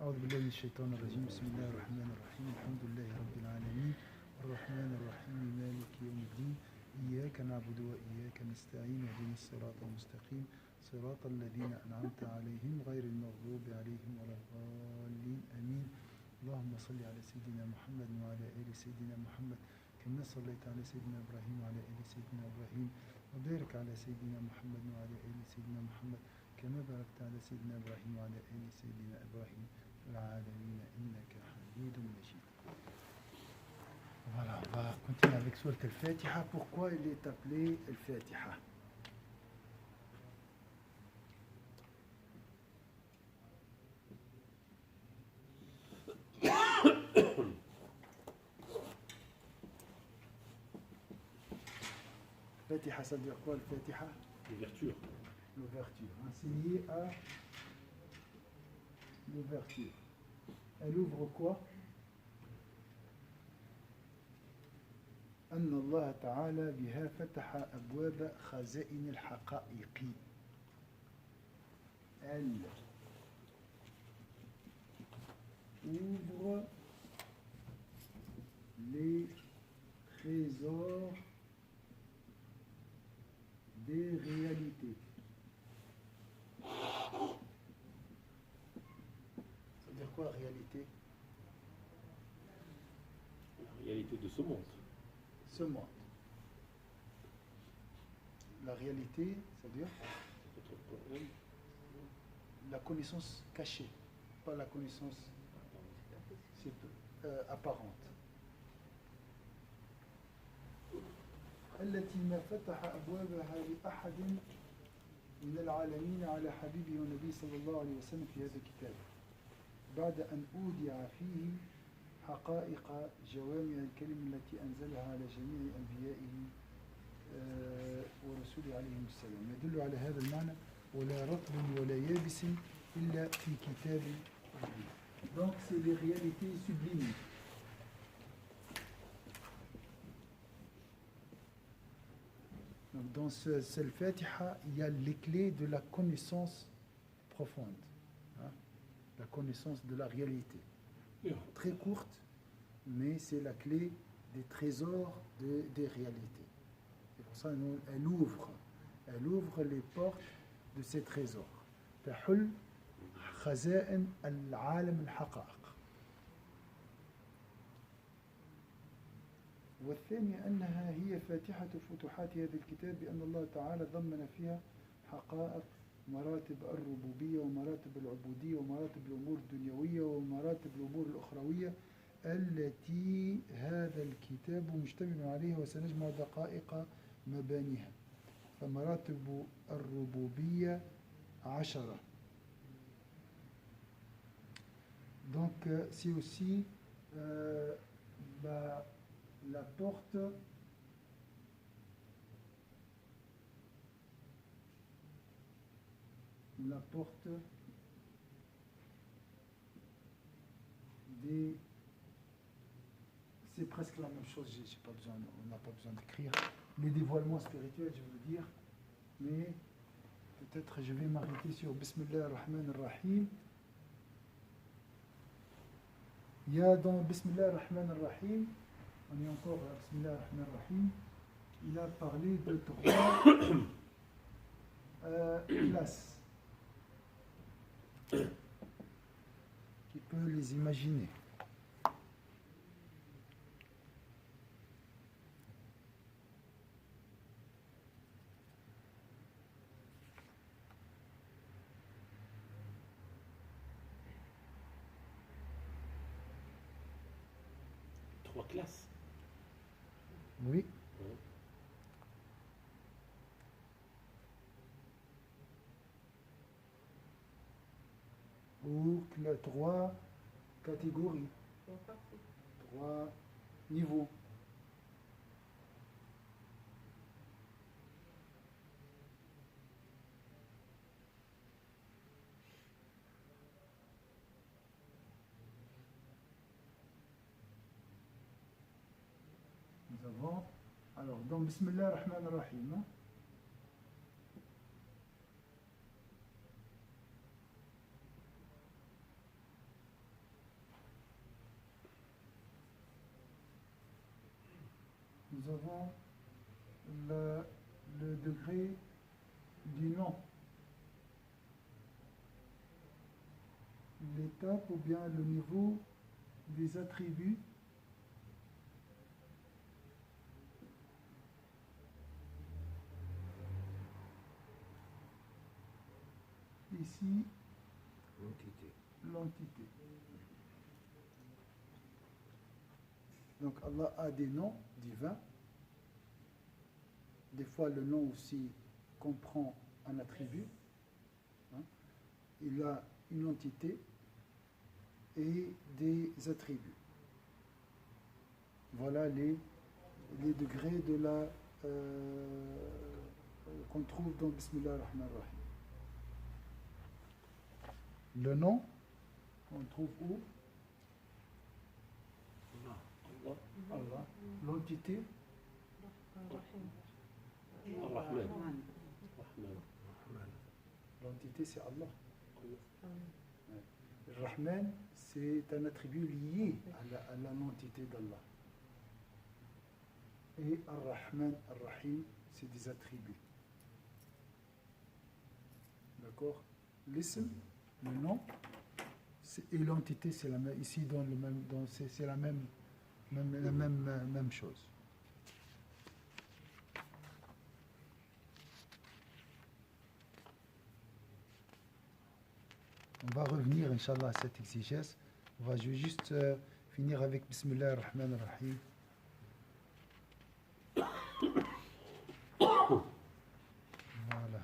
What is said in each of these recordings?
أعوذ بالله من الشيطان الرجيم. بسم الله الرحمن الرحيم. الحمد لله رب العالمين الرحمن الرحيم مالك يوم الدين إياك نعبد وإياك نستعين اهدنا الصراط المستقيم صراط الذين أنعمت عليهم غير المغضوب عليهم ولا الضالين آمين. اللهم صل على سيدنا محمد وعلى آل سيدنا محمد كما صليت على سيدنا إبراهيم وعلى آل سيدنا إبراهيم وبارك على سيدنا محمد وعلى آل سيدنا محمد كما باركت على سيدنا إبراهيم وعلى آل سيدنا إبراهيم في العالمين إنك حميد مجيد. Voilà, on va continuer avec Sourate Al-Fatiha. Pourquoi il est appelé Al-Fatiha? Fatiha, ça veut dire quoi, Al-Fatiha? L'ouverture. L'ouverture. C'est lié à l'ouverture. Elle ouvre quoi? أن الله تعالى بها فتح أبواب خزائن الحقائق. Elle ouvre les trésors des réalités. Ça veut dire quoi, réalité? La réalité de ce monde. Ce monde. La réalité, c'est-à-dire la connaissance cachée, pas la connaissance apparente. التي ما فتح أبوابها لأحد من العالمين على حبيبه والنبي صلى الله عليه وسلم في هذا الكتاب بعد أن أودع فيه حقائق جوامع الكلم التي أنزلها على جميع أنبيائه ورسوله عليهم السلام. يدل على هذا المعنى ولا رطب ولا يابس إلا في كتاب ربي. Donc c'est les réalités sublimes. Donc dans ce Al-Fatiha, il y a les clés de la connaissance profonde, hein? La connaissance de la réalité. Très courte, mais c'est la clé des trésors des réalités. C'est pour ça qu'elle ouvre les portes de ces trésors. تحل خزائن العالم الحقائق. والثاني أنها هي فاتحة فتوحات هذا الكتاب بأن الله تعالى ضمن فيها حقائق مراتب الربوبية ومراتب العبودية ومراتب الأمور الدنيوية ومراتب الأمور الأخروية التي هذا الكتاب مشتمل عليها وسنجمع دقائق مبانيها. فمراتب الربوبية 10. Donc c'est aussi la porte des... C'est presque la même chose, on n'a pas besoin d'écrire. Les dévoilements spirituels, je veux dire, mais peut-être je vais m'arrêter sur Bismillah ar-Rahman ar-Rahim. Il y a dans Bismillah ar-Rahman ar-Rahim, on est encore à Bismillah ar-Rahman ar-Rahim, il a parlé de 3 classes. Qui peut les imaginer. Trois classes. Oui. Ou 3 catégories, 3 niveaux. Nous avons, alors dans Bismillah ar-Rahman ar-Rahim, nous avons le degré du nom. L'étape ou bien le niveau des attributs ici l'entité. Donc Allah a des noms divins. Des fois le nom aussi comprend un attribut. Il a une entité et des attributs. Voilà les degrés de la qu'on trouve dans Bismillah ar-Rahman ar-Rahim. Le nom, on trouve où? Allah. L'entité, Ar-Rahman. l'entité c'est Allah. Rahman, c'est un attribut lié à l'entité d'Allah. Et Ar-Rahman, Ar-Rahim, c'est des attributs. D'accord? L'ism, le nom, et l'entité, c'est la même. Ici, c'est la même chose. On va revenir, Inch'Allah, à cette exégèse. Je vais juste finir avec Bismillah ar-Rahman ar-Rahim. Voilà.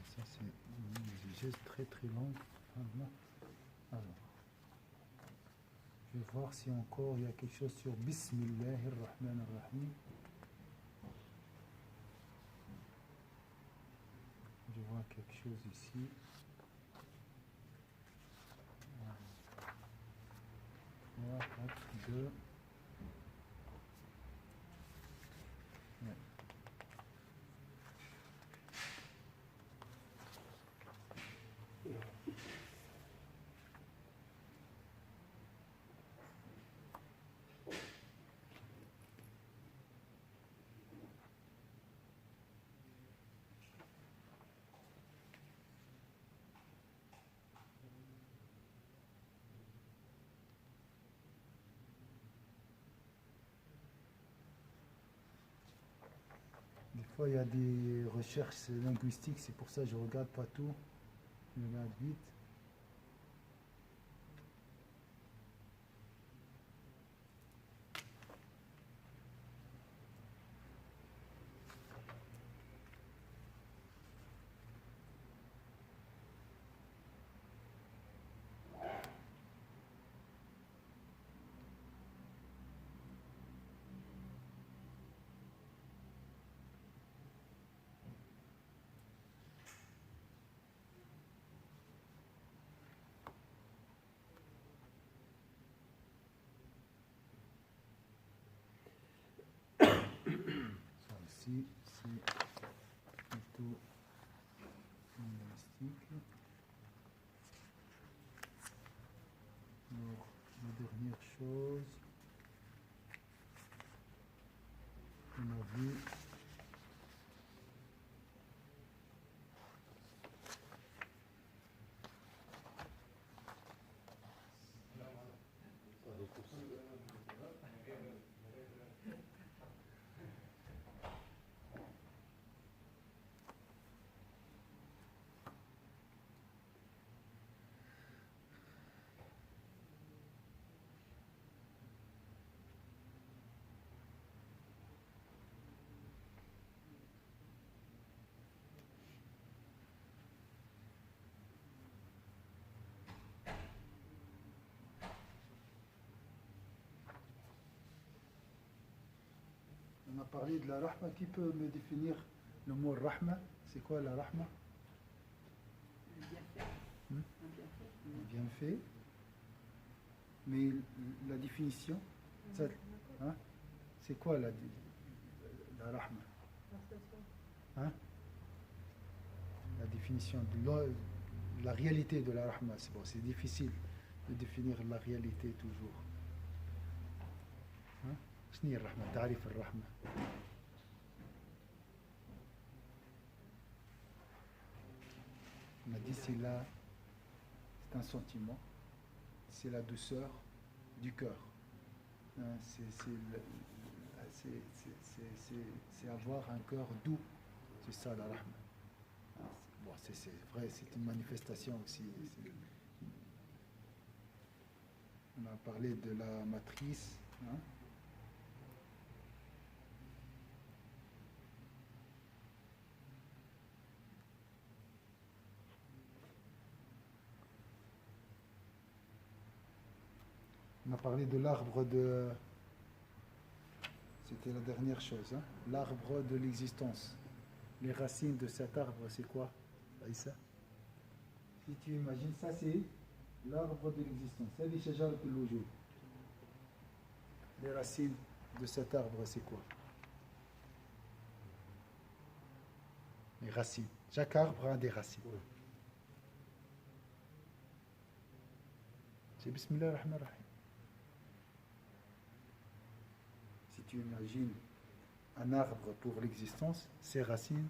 Ça, c'est une exégèse très très longue. Alors, je vais voir si encore il y a quelque chose sur Bismillah ar-Rahman ar-Rahim. Je vois quelque chose ici. 3, 4, 2. Ouais. Des fois, il y a des recherches linguistiques, c'est pour ça que je ne regarde pas tout. Je regarde vite. Ici, c'est plutôt linguistique. Alors, la dernière chose qu'on a vu, on a parlé de la rahma. Qui peut me définir le mot rahma? C'est quoi la rahma? Bien fait. Mais la définition, c'est quoi la rahma. Hein? La définition de la réalité de la rahma, c'est bon, c'est difficile de définir la réalité toujours. Hein? شنو هي الرحمة؟ تعريف الرحمة. On a dit c'est un sentiment, c'est la douceur du cœur. Hein, c'est avoir un cœur doux, c'est ça la rahma. Hein, bon, c'est vrai, c'est une manifestation aussi. On a parlé de la matrice. Hein. On a parlé de l'arbre de... C'était la dernière chose. Hein? L'arbre de l'existence. Les racines de cet arbre, c'est quoi, Aïssa? Si tu imagines, ça c'est l'arbre de l'existence. Les racines de cet arbre, c'est quoi? Les racines. Chaque arbre a des racines. C'est Bismillah ar-Rahman ar-Rahim. Si tu imagines un arbre pour l'existence, ses racines,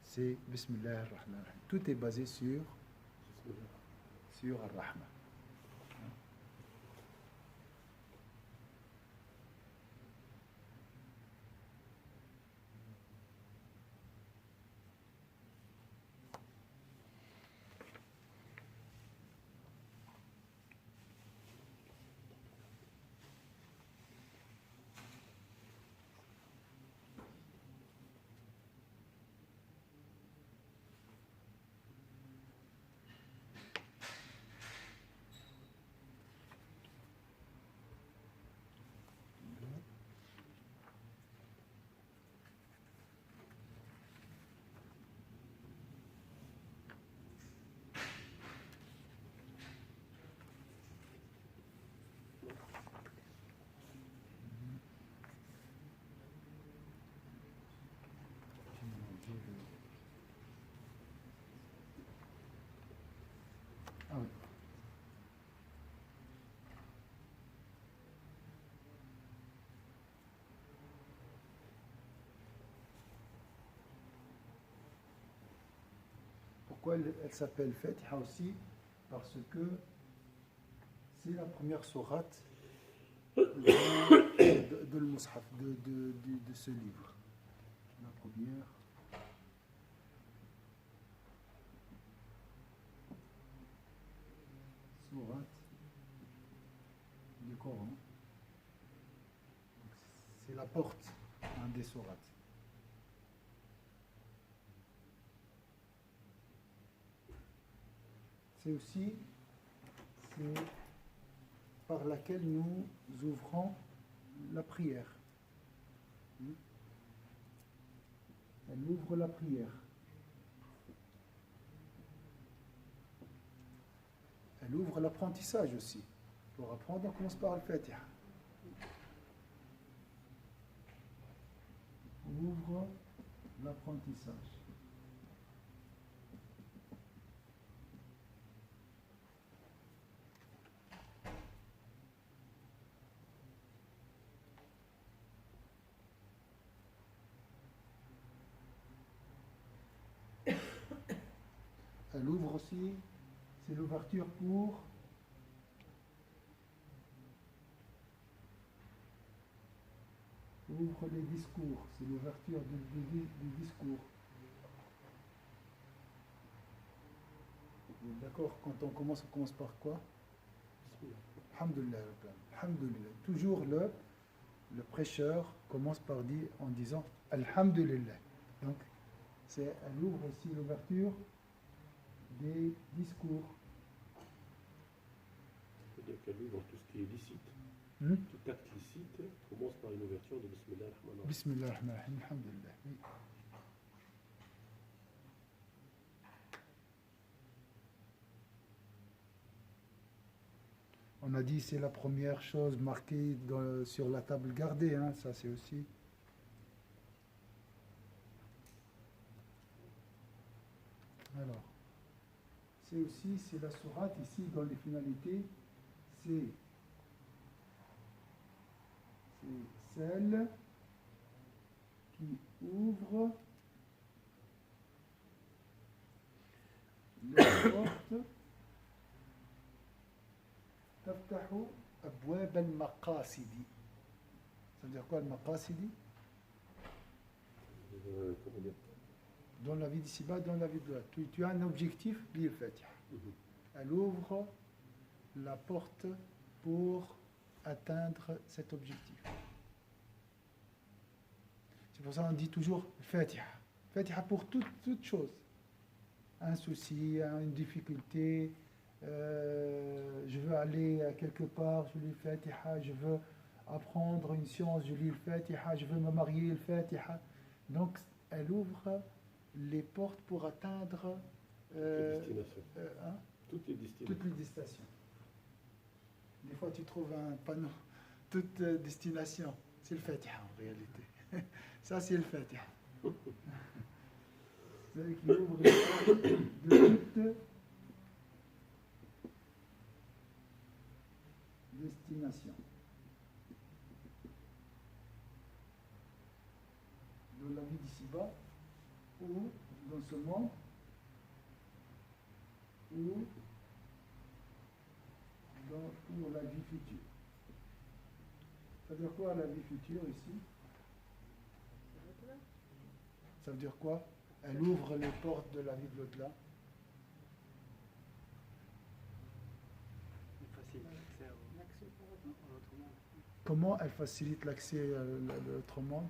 c'est Bismillah ar-Rahman ar-Rahim. Tout est basé sur Ar-Rahman. Ah oui. Pourquoi elle s'appelle Fatiha aussi? Parce que c'est la première sourate de le Mus'haf, de ce livre. La première. Sourate du Coran. C'est la porte, des sourates. C'est aussi par laquelle nous ouvrons la prière. Elle ouvre la prière. Elle ouvre l'apprentissage aussi. Pour apprendre, on commence par le Fatiha. Ouvre l'apprentissage. Elle ouvre aussi, c'est l'ouverture pour ouvre les discours, c'est l'ouverture des discours. D'accord, quand on commence par quoi? Alhamdulillah. Alhamdulillah. Toujours le prêcheur commence par dire en disant Alhamdulillah. Donc, elle ouvre aussi l'ouverture des discours. C'est-à-dire qu'elle ouvre tout ce qui est licite. Tout acte licite commence par une ouverture de Bismillah ar-Rahman ar-Rahim. Bismillah ar-Rahman ar-Rahim, alhamdulillah. Oui. On a dit c'est la première chose marquée sur la table gardée, hein, ça c'est aussi. Alors, c'est aussi, c'est la sourate ici dans les finalités, c'est celle qui ouvre les portes. تفتح أبواب المقاصد. Ça veut dire quoi le maqasidi? Comment dire? Dans la vie d'ici-bas, dans la vie de là. Tu as un objectif, lis le Fatiha. Elle ouvre la porte pour atteindre cet objectif. C'est pour ça qu'on dit toujours Fatiha. Fatiha pour toute chose. Un souci, une difficulté, je veux aller à quelque part, je lis le Fatiha, je veux apprendre une science, je lis le Fatiha, je veux me marier, le Fatiha. Donc, elle ouvre les portes pour atteindre toutes les destinations. Toutes les destinations. Des fois, tu trouves un panneau, toute destination. C'est le Fatiha en réalité. Ça, c'est le Fatiha. C'est qui ouvre les portes de toute destination. Dans la vie d'ici-bas, ou dans ce monde, ou pour la vie future. Ça veut dire quoi la vie future ici? Ça veut dire quoi? Elle ouvre les portes de la vie de l'au-delà. Comment elle facilite l'accès à l'autre monde?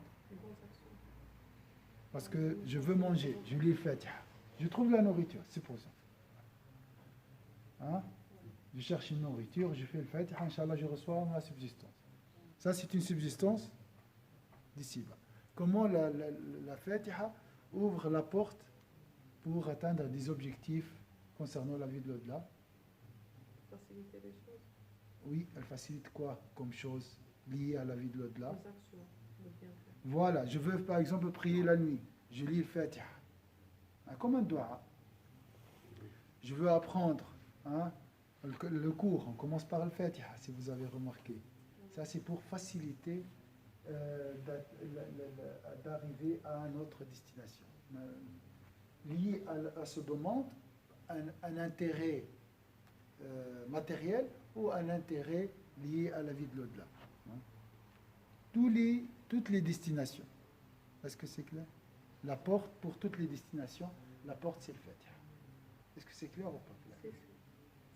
Parce que je veux manger, je lis le Fatiha. Je trouve la nourriture, c'est pour ça. Hein? Je cherche une nourriture, je fais le Fatiha, Inch'Allah, je reçois ma subsistance. Ça, c'est une subsistance d'ici-bas. Comment la Fatiha ouvre la porte pour atteindre des objectifs concernant la vie de l'au-delà? Faciliter les choses. Oui, elle facilite quoi comme chose liée à la vie de l'au-delà? Les actions, le bienfait. Voilà, je veux par exemple prier la nuit, je lis le Fatiha. Comme un doigt. Je veux apprendre le cours, on commence par le Fatiha, si vous avez remarqué. Ça, c'est pour faciliter d'arriver à notre destination. Lié à ce demande, un intérêt matériel ou un intérêt lié à la vie de l'au-delà. Toutes les destinations. Est-ce que c'est clair? La porte pour toutes les destinations, la porte c'est le Fatiha. Est-ce que c'est clair ou pas clair?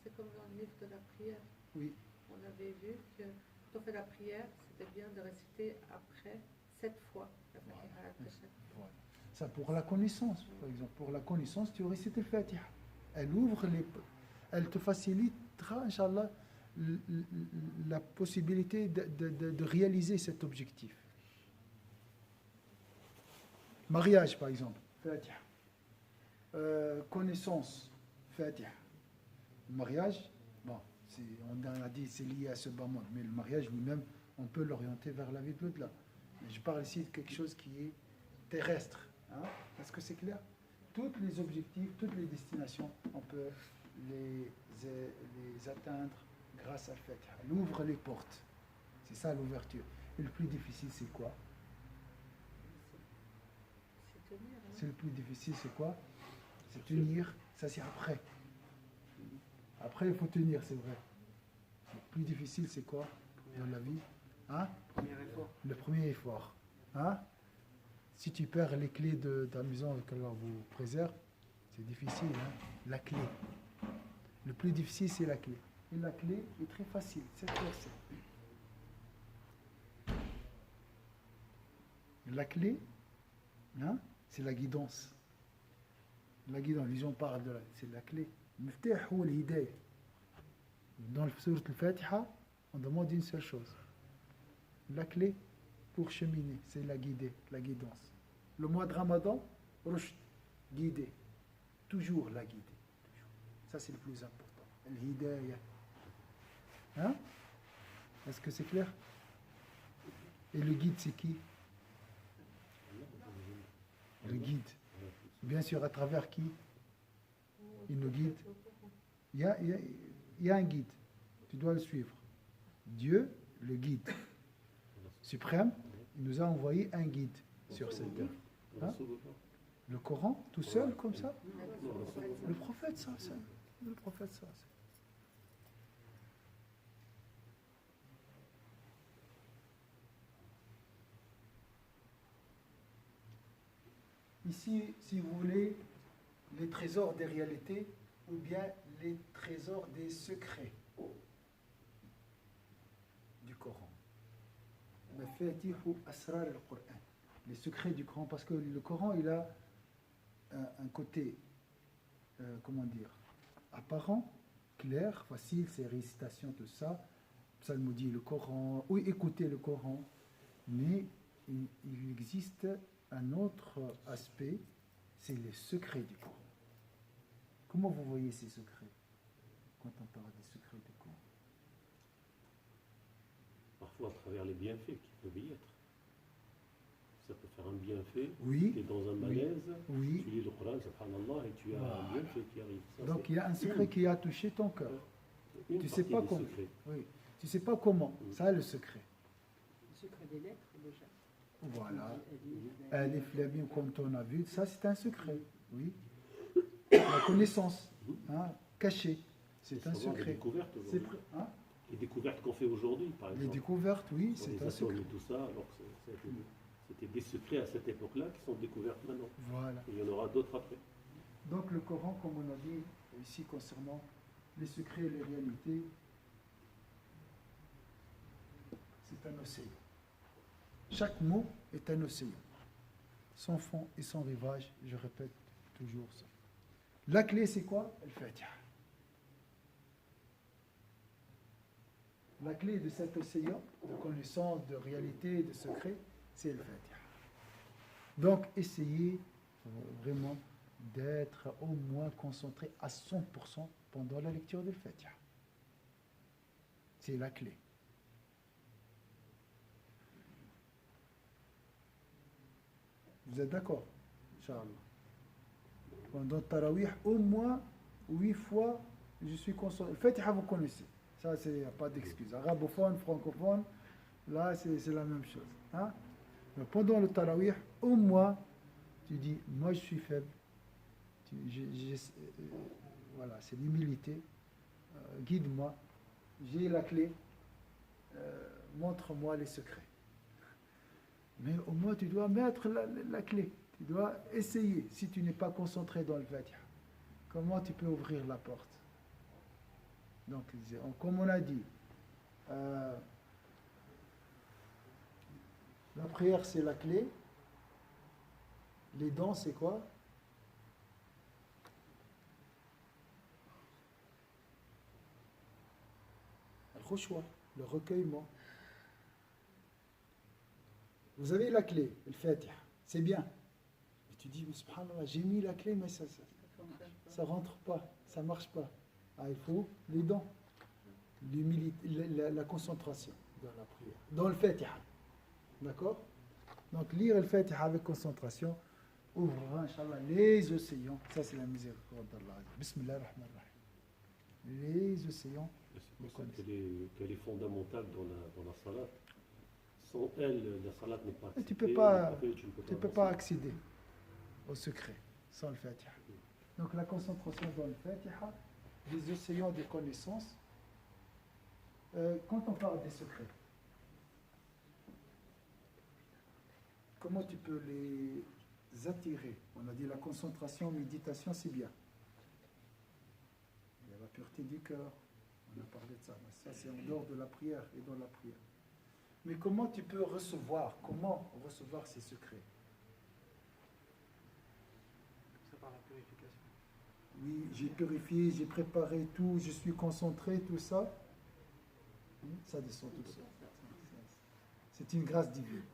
C'est comme dans le livre de la prière. Oui. On avait vu que quand on fait la prière, c'était bien de réciter après 7 fois la Fatiha après chaque fois. Voilà. Ça pour la connaissance, par exemple. Pour la connaissance, tu récites le Fatiha. Elle te facilitera, Inch'Allah, la possibilité de réaliser cet objectif. Mariage, par exemple, Fatiha. Connaissance, Fatiha. Le mariage, bon, on a dit c'est lié à ce bas monde, mais le mariage lui-même, on peut l'orienter vers la vie de l'au-delà. Mais je parle ici de quelque chose qui est terrestre. Est-ce que c'est clair? Tous les objectifs, toutes les destinations, on peut les atteindre grâce à Fatiha. Elle ouvre les portes. C'est ça l'ouverture. Et le plus difficile, c'est quoi? C'est tenir. C'est le plus difficile, c'est quoi? C'est tenir. Ça, c'est après. Après, il faut tenir, c'est vrai. Le plus difficile, c'est quoi dans la vie? Le premier effort. Si tu perds les clés de ta maison qu'Allah vous préserve, c'est difficile. La clé. Le plus difficile, c'est la clé. Et la clé est très facile. Cette verset. La clé, c'est la guidance. La guidance, on parle de c'est la clé. Dans le sourate al-Fatiha, on demande une seule chose. La clé pour cheminer, c'est la guidance. Le mois de Ramadan, rushd, guider. Toujours la guider. Ça, c'est le plus important. Al-Hidayah. Est-ce que c'est clair? Et le guide, c'est qui? Le guide. Bien sûr, à travers qui? Il nous guide. Il y a un guide. Tu dois le suivre. Dieu, le guide suprême, il nous a envoyé un guide sur cette terre. Hein? Le Coran, tout seul, comme ça? Le prophète, ça. Le prophète, ça. Ici, si vous voulez, les trésors des réalités ou bien les trésors des secrets du Coran. Les secrets du Coran, parce que le Coran, il a un côté, comment dire, apparent, clair, facile, c'est récitation, tout ça, psalmodie, le Coran, oui, écouter le Coran, mais il existe un autre aspect, c'est les secrets du Coran. Comment vous voyez ces secrets quand on parle des secrets du Coran? Parfois à travers les bienfaits qui peuvent y être. Ça peut faire un bienfait. Oui. Tu es dans un malaise, oui. tu lis le Coran, subhanallah, et tu as un bienfait qui arrive. Ça, donc il y a un secret qui a touché ton cœur. Tu ne sais pas comment. Oui. Tu sais pas comment. Ça, le secret. Le secret des lettres, déjà. Voilà. Alif, Lam, Mim, comme on a vu, ça c'est un secret. Oui. La connaissance, hein, cachée, c'est un secret. Les découvertes aujourd'hui. Les découvertes qu'on fait aujourd'hui, par exemple. Les découvertes, oui, c'est un secret. Tout ça, alors que c'était des secrets à cette époque-là qui sont découvertes maintenant. Voilà. Et il y en aura d'autres après. Donc le Coran, comme on a dit ici concernant les secrets et les réalités, c'est un océan. Chaque mot est un océan. Sans fond et sans rivage, je répète toujours ça. La clé, c'est quoi? Al-Fatiha. La clé de cet océan de connaissance, de réalité, de secret, c'est Al-Fatiha. Donc, essayez vraiment d'être au moins concentré à 100% pendant la lecture de Al-Fatiha. C'est la clé. Vous êtes d'accord? Inch'Allah. Pendant Tarawih, au moins 8 fois, je suis concentré. Fatiha, vous connaissez. Ça, il n'y a pas d'excuse. Arabophone, francophone, là, c'est la même chose. Hein? Mais pendant le Tarawih, au moins, tu dis, moi, je suis faible. Voilà, c'est l'humilité. Guide-moi. J'ai la clé. Montre-moi les secrets. Mais au moins, tu dois mettre la clé. Tu dois essayer. Si tu n'es pas concentré dans le Fatiha, comment tu peux ouvrir la porte? Donc, comme on a dit, la prière, c'est la clé. Les dons, c'est quoi? Le recueillement. Vous avez la clé, le Fatiha, c'est bien. Mais tu dis, mais subhanallah, j'ai mis la clé, mais ça rentre pas, ça marche pas. Ah, il faut les dons, l'humilité, la concentration dans la prière, dans le Fatiha. D'accord? Donc, lire le Fatiha avec concentration ouvrira, Inch'Allah, les océans. Ça, c'est la miséricorde d'Allah. Bismillah ar-Rahman ar-Rahim. Les océans. qu'elle est fondamentale dans la salat. Sans elle, la salat n'est pas acceptée. Tu ne peux pas accéder au secret sans le Fatiha. Donc la concentration dans le Fatiha, des océans de connaissances. Quand on parle des secrets, comment tu peux les attirer? On a dit la concentration, méditation, c'est bien. Il y a la pureté du cœur. On a parlé de ça. Ça, c'est en dehors de la prière et dans la prière. Mais comment tu peux recevoir? Comment recevoir ces secrets? Ça par la purification. Oui, j'ai purifié, j'ai préparé tout, je suis concentré, tout ça. Ça descend tout seul. C'est une grâce divine.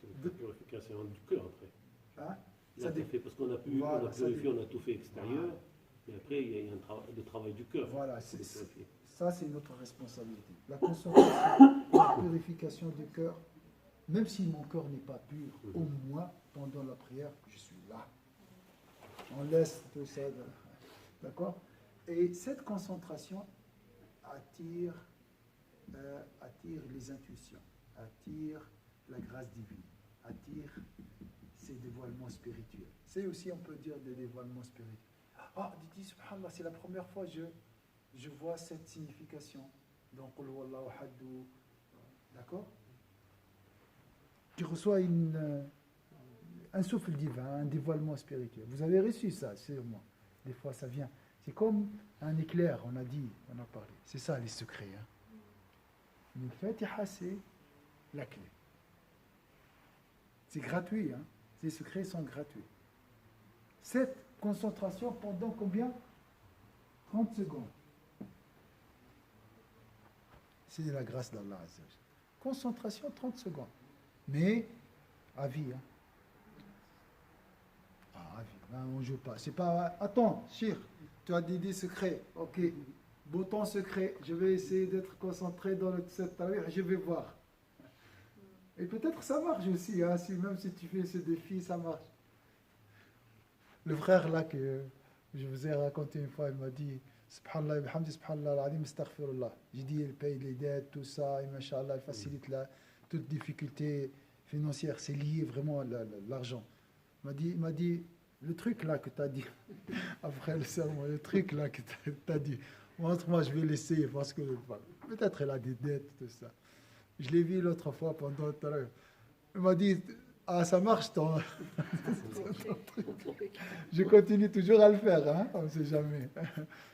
C'est la purification du cœur après. Hein? Ça fait parce qu'on a pu, voilà, on a purifié, on a tout fait extérieur. Et après, il y a le travail du cœur. Voilà, ça c'est notre responsabilité. La concentration, la purification du cœur, même si mon cœur n'est pas pur, au moins pendant la prière, je suis là. On laisse tout ça. D'accord? Et cette concentration attire les intuitions, attire la grâce divine, attire ces dévoilements spirituels. C'est aussi, on peut dire, des dévoilements spirituels. Ah, dis, subhanallah, c'est la première fois que je vois cette signification. Donc, Qul huwallahu ahad, d'accord? Tu reçois un souffle divin, un dévoilement spirituel. Vous avez reçu ça, sûrement. Des fois, ça vient. C'est comme un éclair, on a dit, on a parlé. C'est ça, les secrets. Le Fatiha, c'est la clé. C'est gratuit. Ces secrets sont gratuits. Cette concentration pendant combien? 30 secondes. C'est la grâce d'Allah. Concentration 30 secondes. Mais à vie. À vie. On ne joue pas. C'est pas. Attends, Chir, tu as dit des secrets. Ok. Bouton secret. Je vais essayer d'être concentré dans cette tawhid. Je vais voir. Et peut-être ça marche aussi. Même si tu fais ce défi, ça marche. Le frère là que je vous ai raconté une fois, il m'a dit Subhanallah, bihamdi, subhanallah, al-adim, astaghfirullah. J'ai dit, il paye les dettes, tout ça, et machallah, il facilite toute difficulté financière. C'est lié vraiment à l'argent. Il m'a dit, le truc là que tu as dit, après le sermon, le truc là que tu as dit, montre-moi, je vais l'essayer parce que peut-être elle a des dettes, tout ça. Je l'ai vu l'autre fois pendant tout à l'heure. Il m'a dit, ah, ça marche ton truc. Je continue toujours à le faire, on ne sait jamais.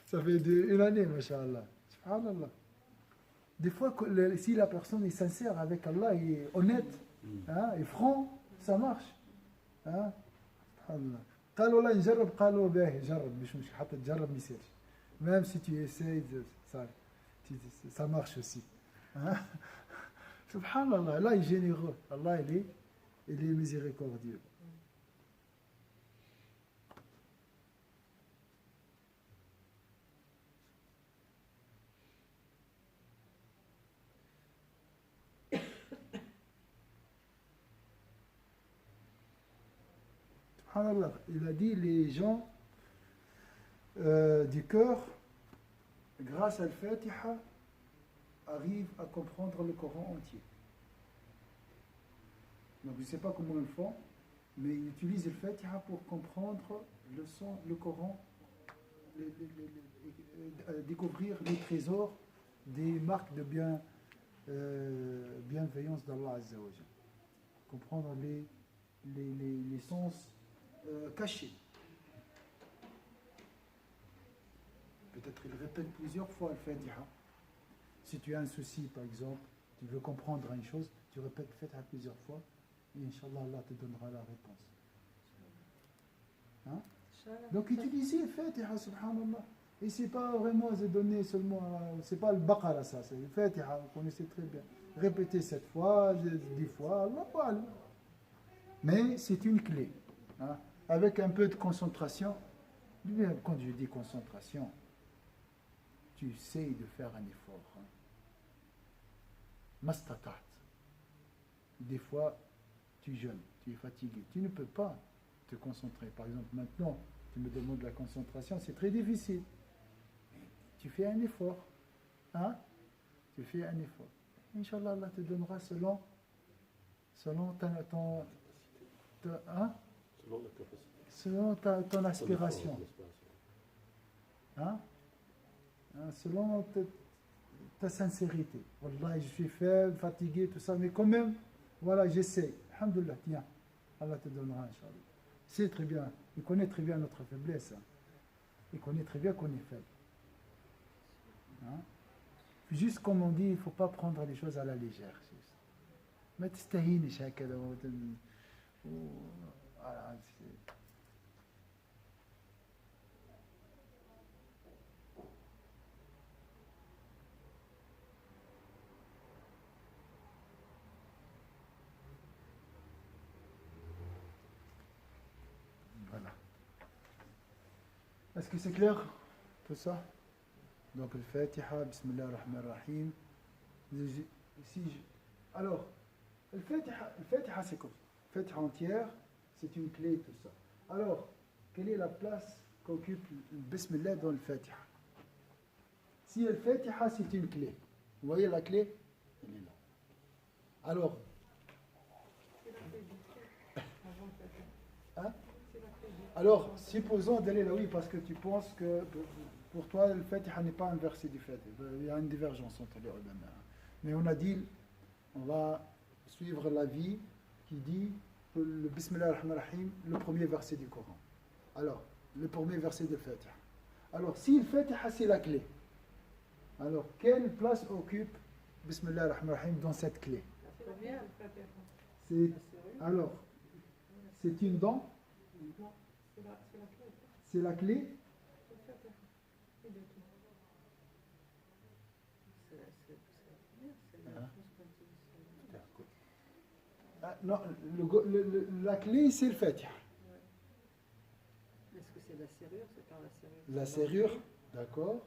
Ça fait une année, machallah. Subhanallah. Des fois, si la personne est sincère avec Allah, et honnête, et franc, ça marche. Subhanallah. قالوا لا نجرب قالوا باهي جرب مش مشكل حتى تجرب ما يصيرش. Même si tu essayes, ça marche aussi. Subhanallah, Allah est généreux. Allah, il est miséricordieux. Subhanallah, il a dit les gens du cœur, grâce à Al-Fatiha, arrivent à comprendre le Coran entier. Donc je ne sais pas comment ils le font, mais ils utilisent le Fatiha pour comprendre le Coran, découvrir les trésors des marques de bienveillance d'Allah Azza wa Jalla. Comprendre les sens cachés. Peut-être ils répètent plusieurs fois le Fatiha. Si tu as un souci, par exemple, tu veux comprendre une chose, tu répètes le Fatiha plusieurs fois, et Inch'Allah, Allah te donnera la réponse. Donc utilisez le Fatiha, subhanallah. Et c'est pas vraiment donné seulement, c'est pas le Baqara, ça, c'est le Fatiha, vous connaissez très bien. Répétez 7 fois, 10 fois, Allah. Mais c'est une clé. Avec un peu de concentration, quand je dis concentration, tu essayes de faire un effort. Mastatat. Des fois, tu jeûnes, tu es fatigué, tu ne peux pas te concentrer. Par exemple, maintenant, tu me demandes la concentration, c'est très difficile. Mais tu fais un effort. Tu fais un effort. Inch'Allah, Allah te donnera selon selon ton aspiration. Selon ta sincérité. Wallah, je suis faible, fatigué, tout ça, mais quand même, voilà, j'essaie. Alhamdulillah, tiens, Allah te donnera, Inch'Allah. C'est très bien, il connaît très bien notre faiblesse. Il connaît très bien qu'on est faible. Juste comme on dit, il ne faut pas prendre les choses à la légère. Mais تستهينش هكذا Voilà. Est-ce que c'est clair tout ça? Donc le Fatiha, Bismillah ar-Rahman ar-Rahim. Alors, le Fatiha c'est quoi? Le Fatiha entière, c'est une clé, tout ça. Alors, quelle est la place qu'occupe le Bismillah dans le Fatiha. Si le Fatiha c'est une clé, vous voyez la clé? Elle est là. Alors, hein? Alors, supposons d'aller là, oui, parce que tu penses que pour toi le Fatiha n'est pas un verset du Fatiha. Il y a une divergence entre les ulama. Mais on a dit, on va suivre l'avis qui dit que le Bismillah ar-Rahman ar-Rahim, le premier verset du Coran. Alors, le premier verset de Fatiha. Alors, si le Fatiha c'est la clé, alors quelle place occupe Bismillah ar-Rahman ar-Rahim dans cette clé? La première, C'est, alors, c'est une dent, non, c'est la clé. c'est la clé. C'est la Fatiha. Et de tout. C'est la première, c'est la chose Ah, non, la clé c'est le Fatiha. Est-ce que c'est la serrure? C'est par la serrure. La serrure, d'accord.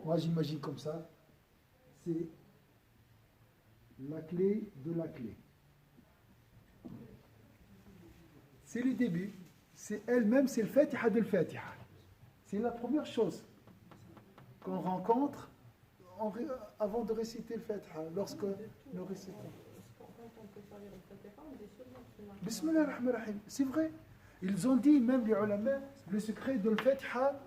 Moi j'imagine comme ça, c'est la clé de la clé. C'est le début, c'est elle-même, c'est le Fatiha de le Fatiha. C'est la première chose qu'on rencontre avant de réciter le Fatiha, lorsque nous récitons. Quand on peut faire le Fatiha, on dit seulement Bismillah ar-Rahman ar-Rahim, c'est vrai. Ils ont dit, même les ulama, le secret de le Fatiha,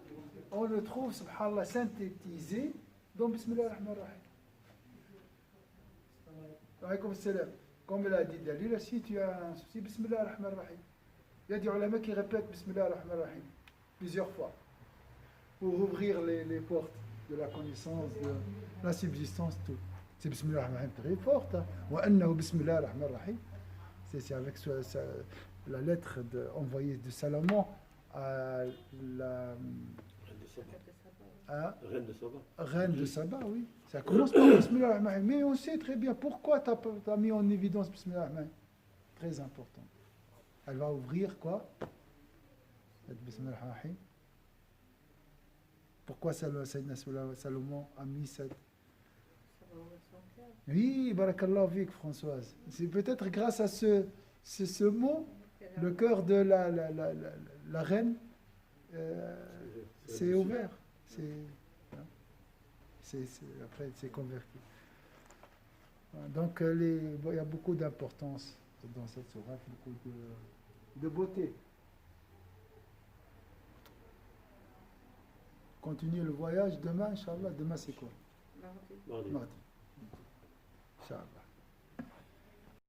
on le trouve, subhanallah, synthétisé dans Bismillah ar-Rahman ar-Rahim. Alaykoum salam. Comme il a dit Dalil, si tu as un souci, Bismillah ar-Rahman ar-Rahim. Il y a des ulama qui répètent Bismillah ar-Rahman ar-Rahim plusieurs fois pour ouvrir les portes de la connaissance, de la subsistance, tout. C'est Bismillah ar-Rahman ar-Rahim très forte. Wa annahu Bismillah ar-Rahman ar-Rahim. C'est avec la lettre envoyée de Salomon à la Reine de Saba. reine de Saba, oui. Ça commence par Bismillah ar-Rahman ar-Rahim. Mais on sait très bien pourquoi tu as mis en évidence Bismillah ar-Rahman ar-Rahim. Très important. Elle va ouvrir quoi? Bismillah ar-Rahman ar-Rahim. Pourquoi Salomon a mis cette... Oui, barakallahu fik, Françoise. C'est peut-être grâce à ce mot, le cœur de la reine s'est ouvert. Après, c'est converti. Donc, il y a beaucoup d'importance dans cette sourate, beaucoup de beauté. Continue le voyage demain, Inch'Allah. Demain, c'est quoi? Mardi. Mardi. Mardi.